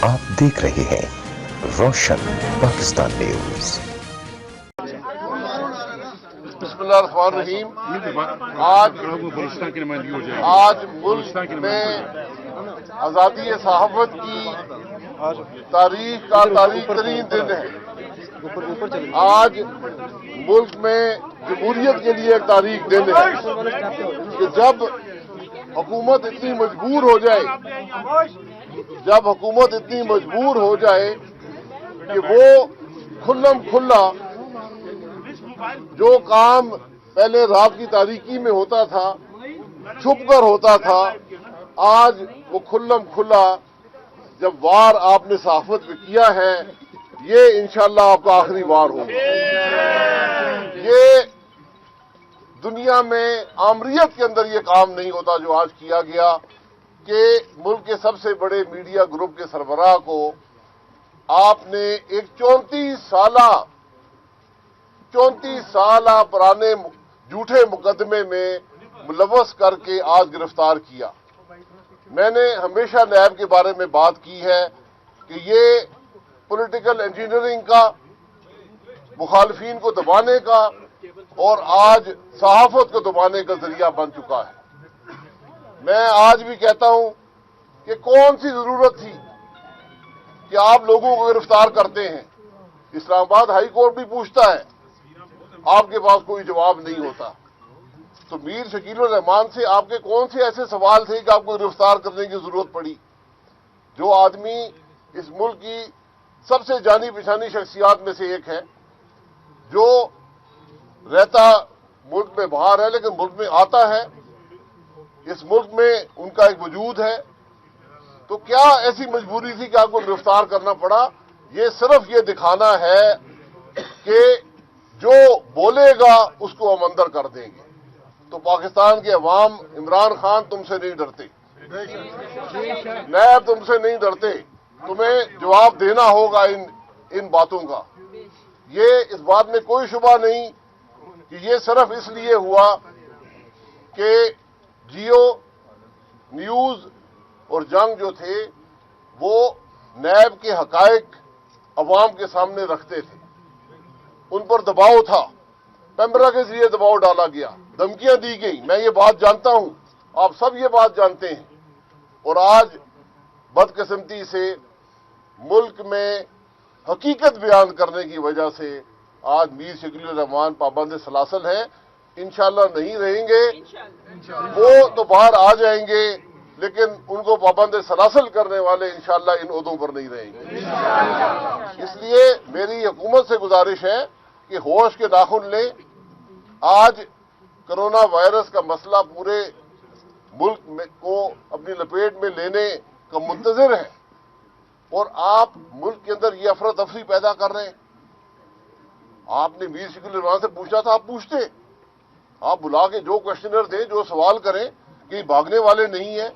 आप देख रहे हैं रोशन पाकिस्तान न्यूज। बिस्मिल्लाहिर्रहमानिर्रहीम। आज मुल्क में आज़ादी सहाफ़त की तारीख का तारीख तरीन दिन है। आज मुल्क में जमहूरियत के लिए एक तारीख दिन है कि जब हुकूमत इतनी मजबूर हो जाए, कि वो खुल्लम खुल्ला जो काम पहले रात की तारीकी में होता था, छुप कर होता था, आज वो खुल्लम खुल्ला जब वार आपने सहाफत पे किया है, ये इंशाअल्लाह आपका आखिरी वार होगा। ये दुनिया में आमरीत के अंदर ये काम नहीं होता जो आज किया गया कि मुल्क के सबसे बड़े मीडिया ग्रुप के सरबराह को आपने एक 34 साल पुराने झूठे मुकदमे में मुलव्वस करके आज गिरफ्तार किया। मैंने हमेशा नैब के बारे में बात की है कि ये पॉलिटिकल इंजीनियरिंग का, मुखालफीन को दबाने का और आज सहाफत को दबाने का जरिया बन चुका है। मैं आज भी कहता हूं कि कौन सी जरूरत थी कि आप लोगों को गिरफ्तार करते हैं। इस्लामाबाद हाई कोर्ट भी पूछता है, आपके पास कोई जवाब नहीं होता। तो मीर शकीलुर रहमान से आपके कौन से ऐसे सवाल थे कि आपको गिरफ्तार करने की जरूरत पड़ी? जो आदमी इस मुल्क की सबसे जानी पहचानी शख्सियात में से एक है, जो रहता मुल्क में बाहर है लेकिन मुल्क में आता है, इस मुल्क में उनका एक वजूद है, तो क्या ऐसी मजबूरी थी कि आपको गिरफ्तार करना पड़ा? ये सिर्फ ये दिखाना है कि जो बोलेगा उसको हम अंदर कर देंगे। तो पाकिस्तान के अवाम, इमरान खान तुमसे नहीं डरते, नैब तुमसे नहीं डरते, तुम्हें जवाब देना होगा इन बातों का। ये इस बात में कोई शुबा नहीं कि ये सिर्फ इसलिए हुआ कि जियो न्यूज और जंग जो थे वो नैब के हकायक अवाम के सामने रखते थे, उन पर दबाव था, पैमरा के जरिए दबाव डाला गया, धमकियां दी गई। मैं ये बात जानता हूं, आप सब ये बात जानते हैं। और आज बदकिस्मती से मुल्क में हकीकत बयान करने की वजह से आज मीर शकीलुर रहमान पाबंद सलासल है। इंशाअल्लाह नहीं रहेंगे, वो तो बाहर आ जाएंगे, लेकिन उनको पाबंद सलासल करने वाले इंशाअल्लाह इन ओहदों पर नहीं रहेंगे। इसलिए मेरी हुकूमत से गुजारिश है कि होश के नाखून लें। आज कोरोना वायरस का मसला पूरे मुल्क में को अपनी लपेट में लेने का मुंतजर है और आप मुल्क के अंदर ये अफरा तफरी पैदा कर रहे हैं। आपने मीर शकीलुर रहमान से पूछना था, आप पूछते, आप बुला के जो क्वेश्चनर दें, जो सवाल करें, कि भागने वाले नहीं है।